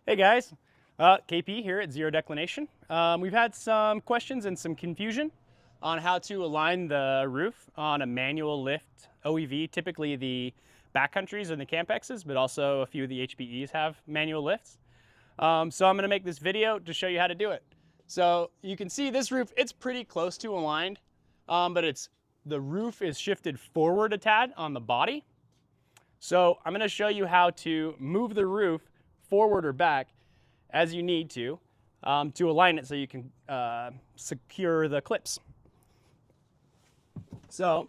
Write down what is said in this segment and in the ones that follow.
Hey guys, KP here at Zero Declination. We've had some questions and some confusion on how to align the roof on a manual lift OEV. Typically the Backcountries and the CampXs, but also a few of the HBEs have manual lifts. So I'm going to make this video to show you how to do it. So you can see this roof, it's pretty close to aligned, but the roof is shifted forward a tad on the body. So I'm going to show you how to move the roof forward or back as you need to align it so you can secure the clips. So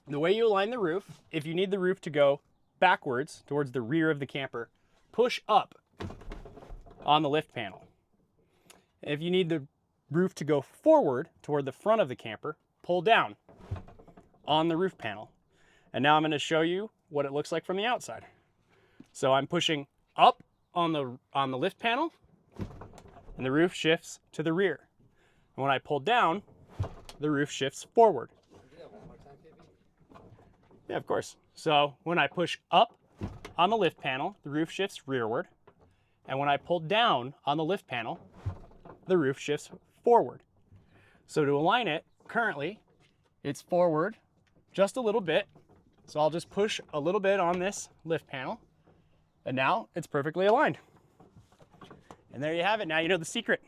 the way you align the roof, if you need the roof to go backwards towards the rear of the camper, push up on the lift panel. If you need the roof to go forward toward the front of the camper, pull down on the roof panel. And now I'm going to show you what it looks like from the outside. So I'm pushing up on the lift panel, and the roof shifts to the rear. And when I pull down, the roof shifts forward. Yeah, of course. So when I push up on the lift panel, the roof shifts rearward. And when I pull down on the lift panel, the roof shifts forward. So to align it, currently, it's forward just a little bit. So I'll just push a little bit on this lift panel, and now it's perfectly aligned. And there you have it. Now you know the secret.